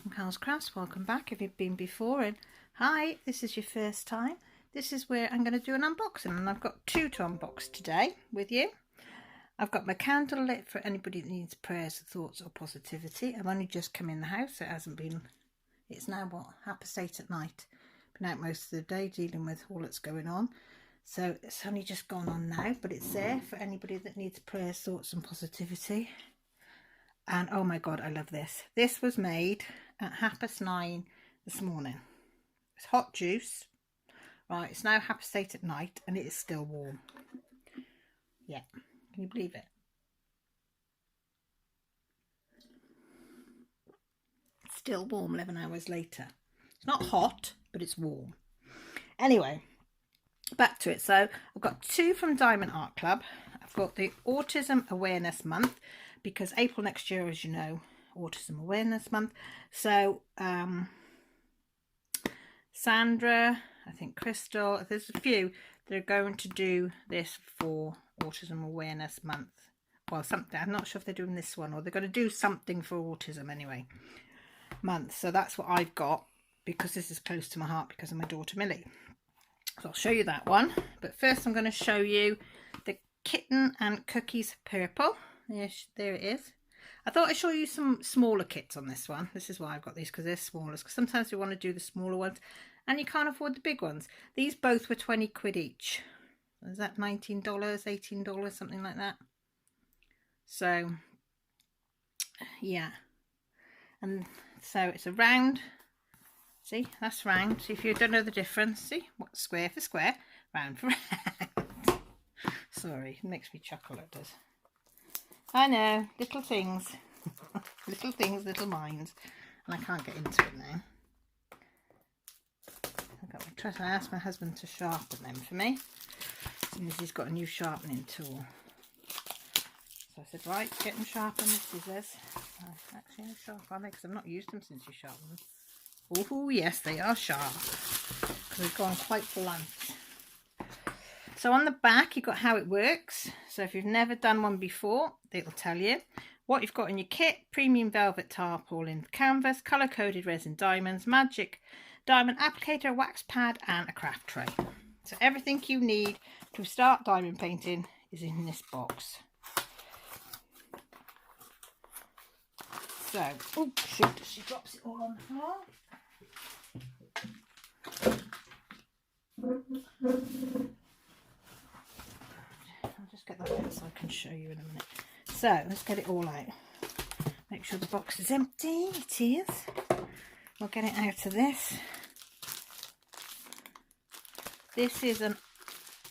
from Carl's Crafts. Welcome back if you've been before, and hi, this is your first time. This is where I'm going to do an unboxing, and I've got two to unbox today with you. I've got my candle lit for anybody that needs prayers, thoughts or positivity. I've only just come in the house. It's now what, 8:30 at night. Been out most of the day dealing with all that's going on. So it's only just gone on now, but it's there for anybody that needs prayers, thoughts and positivity. And oh my god, I love this. This was made at 9:30 this morning. It's hot juice. Right, it's now 8:30 at night and it is still warm. Yeah, can you believe it? It's still warm 11 hours later. It's not hot, but it's warm. Anyway, back to it. So I've got two from Diamond Art Club. I've got the Autism Awareness Month, because April next year, as you know, Autism Awareness Month. So Sandra, I think Crystal, there's a few that are going to do this for Autism Awareness Month. Well, something, I'm not sure if they're doing this one or they're going to do something for autism anyway month. So that's what I've got, because this is close to my heart because of my daughter Millie. So I'll show you that one, but first I'm going to show you the Kitten and Cookies purple. There it is. I thought I'd show you some smaller kits on this one. This is why I've got these, because they're smaller. Because sometimes we want to do the smaller ones and you can't afford the big ones. These both were 20 quid each. Is that $19, $18, something like that? So, yeah. And so it's a round. See, that's round. See, if you don't know the difference, see, what, square for square, round for round. Sorry, it makes me chuckle, it does. I know, little things, little things, little minds, and I can't get into it now. I asked my husband to sharpen them for me, as soon as he's got a new sharpening tool. So I said, right, get them sharpened with scissors. Actually, they're sharp, aren't they? Because I've not used them since you sharpened them. Oh yes, they are sharp, because they've gone quite blunt. So on the back, you've got how it works. So if you've never done one before, it'll tell you what you've got in your kit: premium velvet tarpaulin canvas, colour-coded resin diamonds, magic diamond applicator, wax pad and a craft tray. So everything you need to start diamond painting is in this box. So, oh shoot, she drops it all on the floor. I'll just get that out so I can show you in a minute. So let's get it all out. Make sure the box is empty. It is. We'll get it out of this. This is an,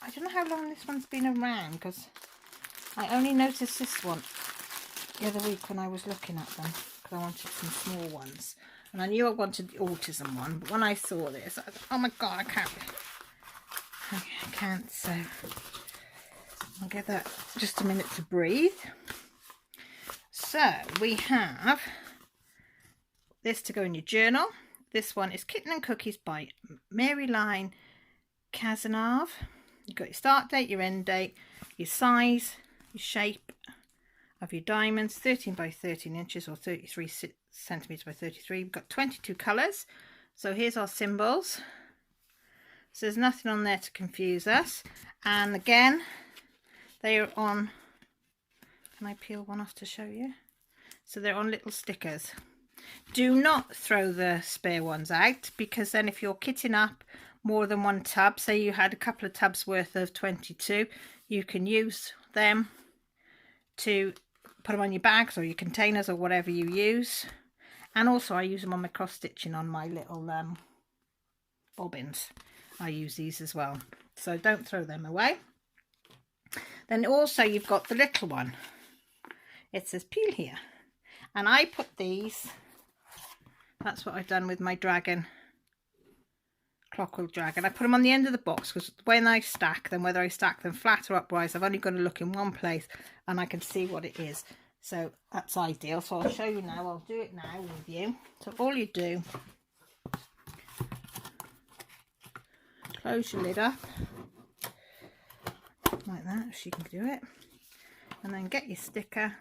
I don't know how long this one's been around, because I only noticed this one the other week when I was looking at them, because I wanted some small ones. And I knew I wanted the autism one, but when I saw this, I thought, oh my god, I can't, so I'll give that just a minute to breathe. So we have this to go in your journal. This one is Kitten and Cookies by Mary Line Kazanov. You've got your start date, your end date, your size, your shape of your diamonds, 13 by 13 inches or 33 centimeters by 33. We've got 22 colours. So here's our symbols. So there's nothing on there to confuse us. And again, they are on, can I peel one off to show you? So they're on little stickers. Do not throw the spare ones out, because then if you're kitting up more than one tub, say you had a couple of tubs worth of 22, you can use them to put them on your bags or your containers or whatever you use. And also I use them on my cross stitching on my little bobbins. I use these as well, so don't throw them away. Then also you've got the little one. It says peel here, and I put these, that's what I've done with my dragon, clockwork dragon. I put them on the end of the box, because when I stack them, whether I stack them flat or upright, I've only got to look in one place and I can see what it is. So that's ideal. So I'll show you now. I'll do it now with you. So all you do, close your lid up like that, if you can do it, and then get your sticker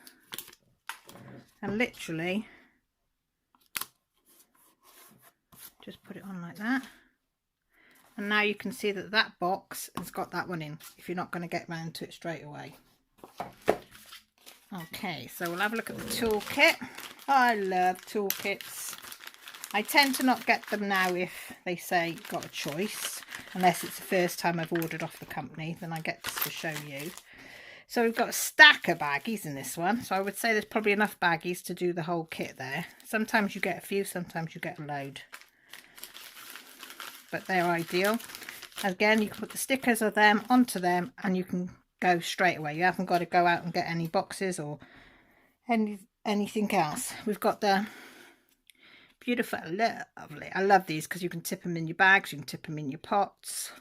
and literally just put it on like that. And now you can see that that box has got that one in, if you're not going to get round to it straight away. Okay, so we'll have a look at the toolkit. I love toolkits. I tend to not get them now if they say you've got a choice, unless it's the first time I've ordered off the company, then I get to show you. So we've got a stack of baggies in this one, so I would say there's probably enough baggies to do the whole kit there. Sometimes you get a few, sometimes you get a load, but they're ideal. Again, you can put the stickers of them onto them and you can go straight away. You haven't got to go out and get any boxes or anything else. We've got the beautiful, lovely, I love these because you can tip them in your bags, you can tip them in your pots.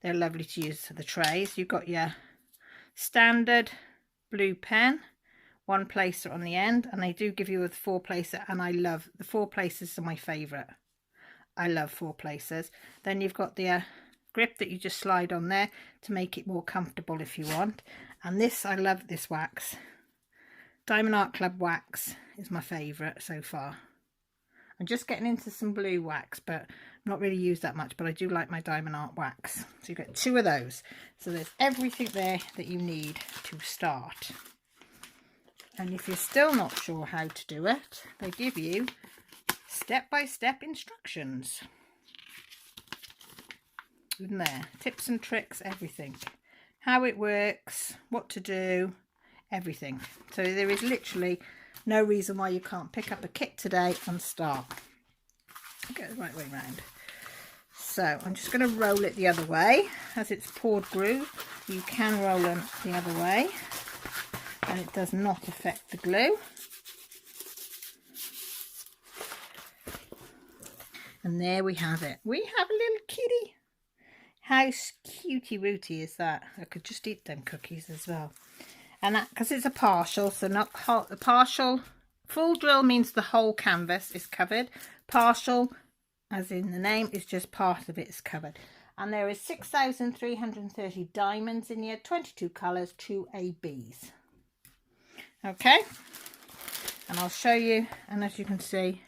They're lovely to use for the trays. You've got your standard blue pen, one placer on the end, and they do give you a 4-placer, and I love the 4-placers, are my favourite. I love 4-placers. Then you've got the grip that you just slide on there to make it more comfortable if you want. And this, I love this wax. Diamond Art Club wax is my favourite so far. I'm just getting into some blue wax, but not really used that much, but I do like my Diamond Art wax. So you get 2 of those. So there's everything there that you need to start. And if you're still not sure how to do it, they give you step-by-step instructions. In there, tips and tricks, everything. How it works, what to do, everything. So there is literally no reason why you can't pick up a kit today and start. Get it the right way round. So I'm just going to roll it the other way. As it's poured glue, you can roll them the other way and it does not affect the glue. And there we have it. We have a little kitty. How cutie wooty is that? I could just eat them cookies as well. And that, because it's a partial, so not whole, the partial, full drill means the whole canvas is covered. Partial, as in the name, is just part of it is covered. And there is 6,330 diamonds in here, 22 colours, 2 ABs. Okay, and I'll show you, and as you can see,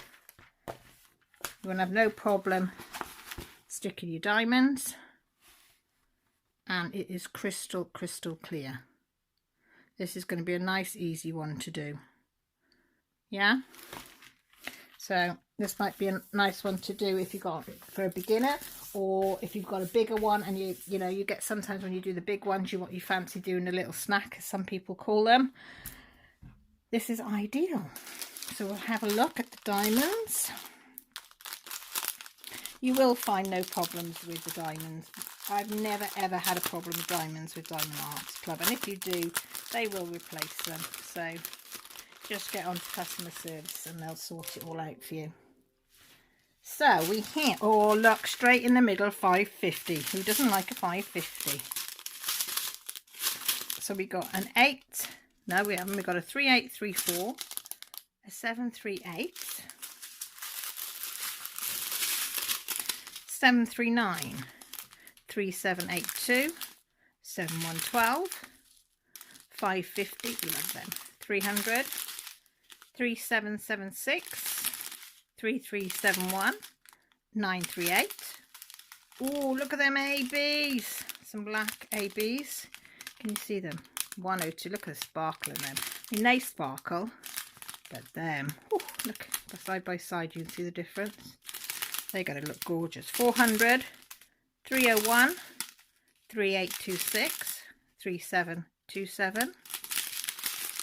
you're going to have no problem sticking your diamonds, and it is crystal clear. This is going to be a nice easy one to do. Yeah, so this might be a nice one to do if you got for a beginner, or if you've got a bigger one and you know you get sometimes when you do the big ones you fancy doing a little snack, as some people call them. This is ideal. So we'll have a look at the diamonds. You will find no problems with the diamonds. I've never ever had a problem with diamonds with Diamond Arts Club, and if you do, they will replace them. So just get on to customer service and they'll sort it all out for you. So we have, oh look, straight in the middle, 550. Who doesn't like a 550? So we got an 8. No, we haven't. We got a 3834, a 738. 739, 3782, 7112, 550, we love them, 300, 3776, 3371, 938. Oh, look at them ABs, some black ABs. Can you see them? 102, look at the sparkle in them. I mean, they sparkle, but them, oh, look, side by side, you can see the difference. They're going to look gorgeous. 400, 301, 3826, 3727,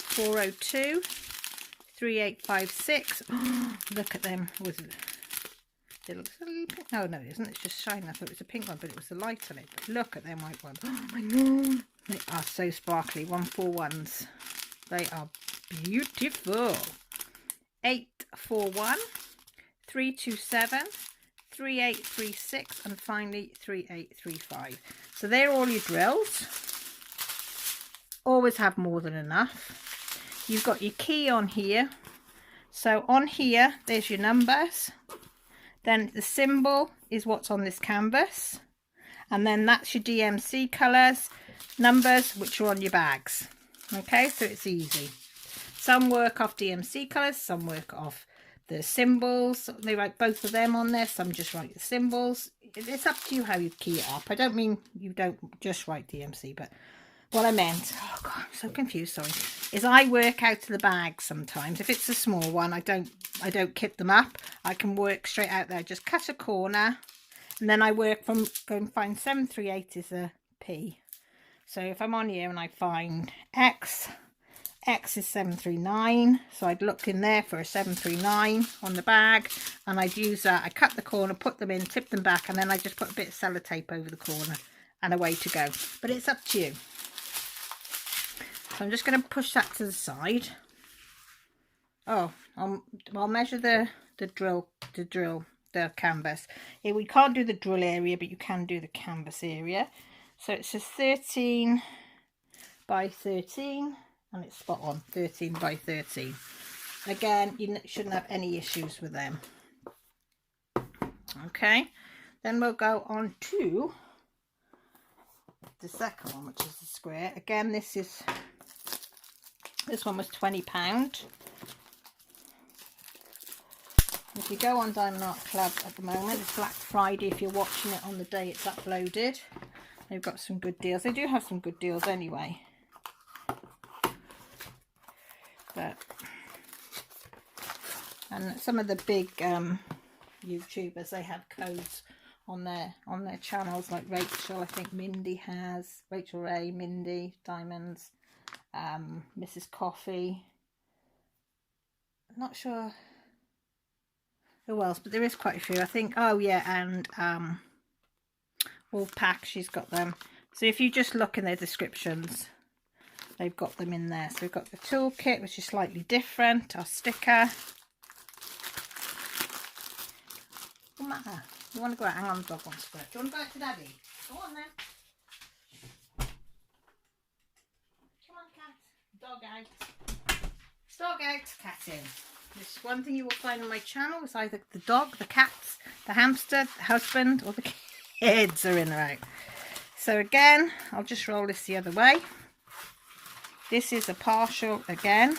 402, 3856. Oh, look at them. Was it? It looks a little pink. No, no, it isn't. It's just shining. I thought it was a pink one, but it was the light on it. But look at them white ones. Oh my god. They are so sparkly. 141s. They are beautiful. 841, 327, 3836, and finally 3835. So they're all your drills. Always have more than enough. You've got your key on here. So on here, there's your numbers. Then the symbol is what's on this canvas. And then that's your DMC colours, numbers, which are on your bags. Okay, so it's easy. Some work off DMC colours, some work off the symbols. They write both of them on there. Some just write the symbols. It's up to you how you key it up. I don't mean you don't just write DMC, but what I meant, oh God, I'm so confused, sorry, is I work out of the bag sometimes. If it's a small one, I don't kit them up. I can work straight out there, just cut a corner, and then I work from, go and find 738 is a P. So if I'm on here and I find X is 739, so I'd look in there for a 739 on the bag, and I'd use that. I cut the corner, put them in, tip them back, and then I just put a bit of sellotape over the corner, and away to go. But it's up to you. So I'm just going to push that to the side. Oh, I'll measure the canvas. Here, we can't do the drill area, but you can do the canvas area. So it's a 13 by 13, and it's spot on, 13 by 13. Again, you shouldn't have any issues with them. Okay, then we'll go on to the second one, which is the square. Again, this one was £20. If you go on Diamond Art Club at the moment, it's Black Friday if you're watching it on the day it's uploaded. They've got some good deals. They do have some good deals anyway. And some of the big YouTubers, they have codes on their channels, like Rachel, I think Mindy has, Rachel Ray, Mindy, Diamonds, Mrs. Coffee. I'm not sure who else, but there is quite a few, I think. Oh yeah, and Wolfpack, she's got them. So if you just look in their descriptions, they've got them in there. So we've got the toolkit, which is slightly different, our sticker. What matter? You want to go out? Hang on, the dog wants to go. Do you want to go out to Daddy? Go on then. Come on, cat. Dog out. Dog out, cat in. This one thing you will find on my channel is either the dog, the cats, the hamster, the husband, or the kids are in or out. So again, I'll just roll this the other way. This is a partial again.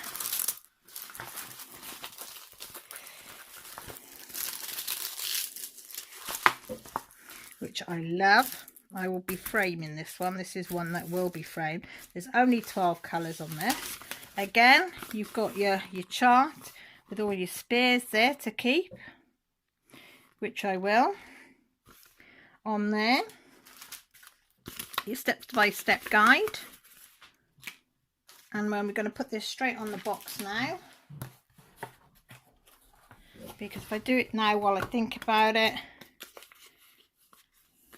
Which I love. I will be framing this one. This is one that will be framed. There's only 12 colours on this. Again, you've got your chart with all your spears there to keep, which I will. On there, your step-by-step guide. And when we're going to put this straight on the box now, because if I do it now while I think about it,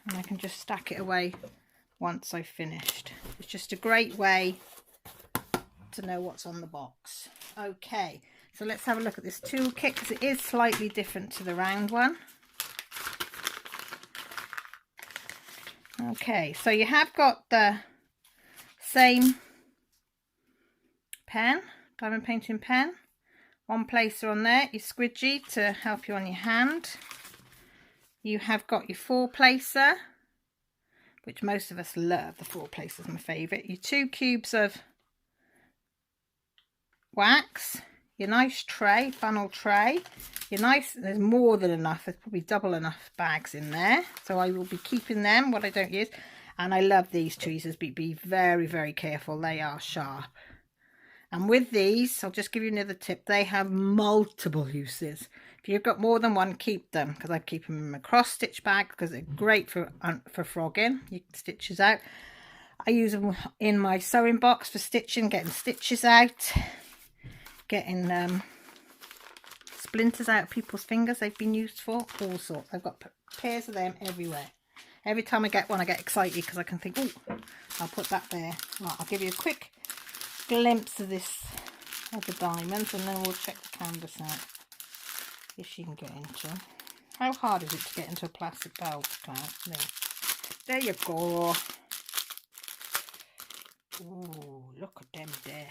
and I can just stack it away once I've finished. It's just a great way to know what's on the box. Okay, so let's have a look at this toolkit, because it is slightly different to the round one. Okay, so you have got the same pen, diamond painting pen, one placer on there, your squidgy to help you on your hand. You have got your 4-placer, which most of us love. The 4-placer is my favourite. Your 2 cubes of wax, your nice tray, funnel tray, your nice, there's more than enough, there's probably double enough bags in there. So I will be keeping them, what I don't use. And I love these tweezers, but be very, very careful. They are sharp. And with these, I'll just give you another tip. They have multiple uses. If you've got more than one, keep them, because I keep them in my cross stitch bag because they're great for frogging your stitches out. I use them in my sewing box for stitching, getting stitches out, getting splinters out of people's fingers they've been used for, all sorts. I've got pairs of them everywhere. Every time I get one, I get excited because I can think, oh, I'll put that there. Right, I'll give you a quick glimpse of this, of the diamonds, and then we'll check the canvas out. If she can get into. How hard is it to get into a plastic belt? There you go. Ooh, look at them there.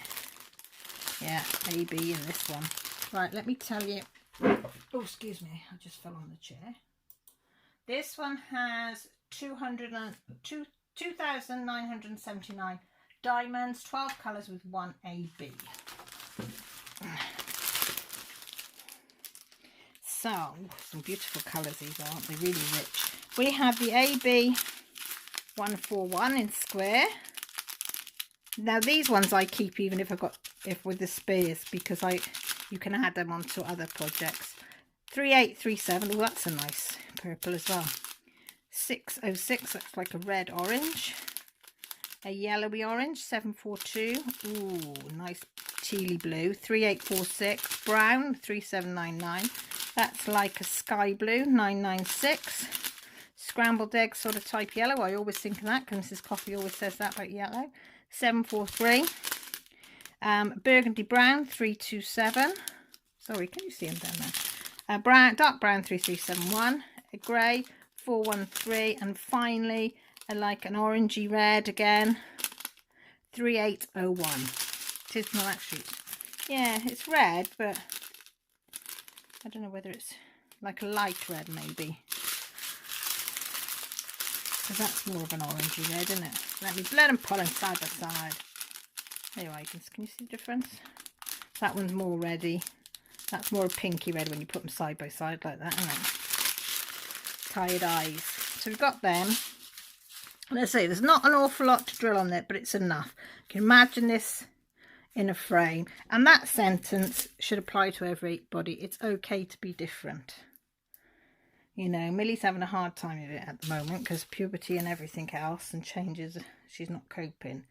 Yeah, AB in this one. Right, let me tell you. Oh, excuse me, I just fell on the chair. This one has 2,979 diamonds, 12 colours with 1 AB. So, some beautiful colours these are, aren't they? Really rich. We have the AB 141 in square. Now these ones I keep even if with the spares, because you can add them onto other projects. 3837. Oh, that's a nice purple as well. 606. Looks like a red orange. A yellowy orange. 742. Ooh, nice tealy blue. 3846. Brown. 3799. That's like a sky blue. 996. Scrambled egg sort of type yellow. I always think of that because Mrs. Coffee always says that about yellow. 743. Burgundy brown. 327. Sorry, can you see them down there? Brown, dark brown 3371. A grey 413. And finally, like an orangey red again. 3801. It is not actually. Yeah, it's red, but I don't know whether it's like a light red maybe. Because that's more of an orangey red, isn't it? Let them put them side by side. Anyway, can you see the difference? That one's more reddy. That's more a pinky red when you put them side by side like that, isn't it? Tired eyes. So we've got them. Let's say there's not an awful lot to drill on there, but it's enough. You can imagine this in a frame. And that sentence should apply to everybody. It's okay to be different. You know, Millie's having a hard time of it at the moment because puberty and everything else and changes. She's not coping.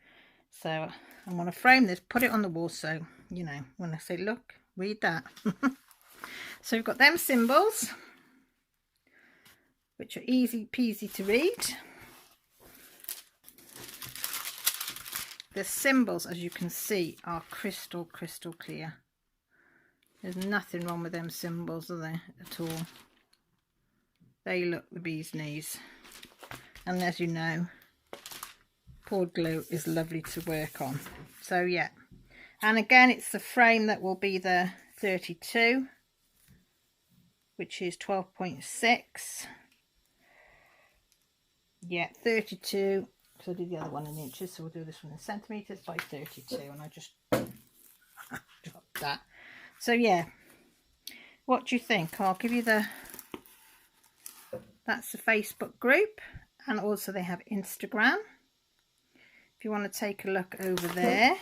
So I'm going to frame this, put it on the wall. So, you know, when I say, look, read that. So we've got them symbols, which are easy peasy to read. The symbols, as you can see, are crystal clear. There's nothing wrong with them symbols, are there, at all? They look the bee's knees. And as you know, poured glue is lovely to work on. So yeah. And again, it's the frame that will be the 32, which is 12.6. Yeah, 32. So I did the other one in inches, so we'll do this one in centimetres by 32. And I just dropped that. So yeah. What do you think? I'll give you that's the Facebook group, and also they have Instagram if you want to take a look over there.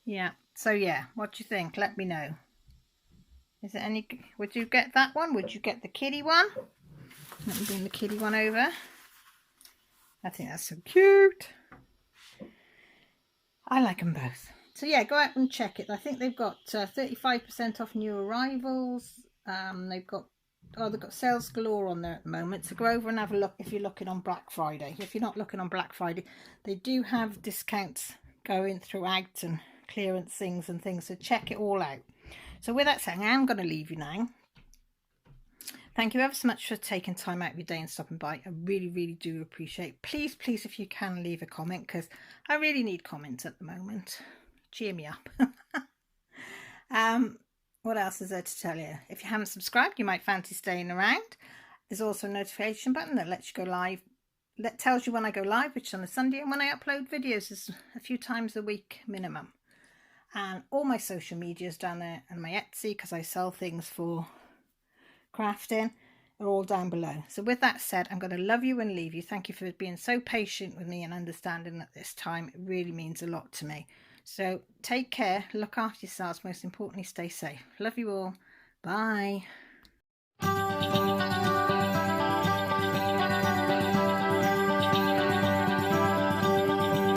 Yeah, so yeah, what do you think? Let me know. Is there any, would you get that one? Would you get the kiddie one? Let me bring the kiddie one over. I think that's so cute. I like them both. So yeah, go out and check it. I think they've got 35% off new arrivals. They've got sales galore on there at the moment. So go over and have a look if you're looking on Black Friday. If you're not looking on Black Friday, they do have discounts going throughout and clearance things and things. So check it all out. So with that saying, I'm going to leave you now. Thank you ever so much for taking time out of your day and stopping by. I really, really do appreciate it. Please, please, if you can, leave a comment because I really need comments at the moment. Cheer me up. What else is there to tell you? If you haven't subscribed, you might fancy staying around. There's also a notification button that lets you go live. That tells you when I go live, which is on a Sunday, and when I upload videos is a few times a week minimum. And all my social media is down there, and my Etsy, because I sell things for crafting, are all down below. So with that said, I'm going to love you and leave you. Thank you for being so patient with me and understanding at this time. It really means a lot to me. So take care, look after yourselves, most importantly stay safe. Love you all. Bye.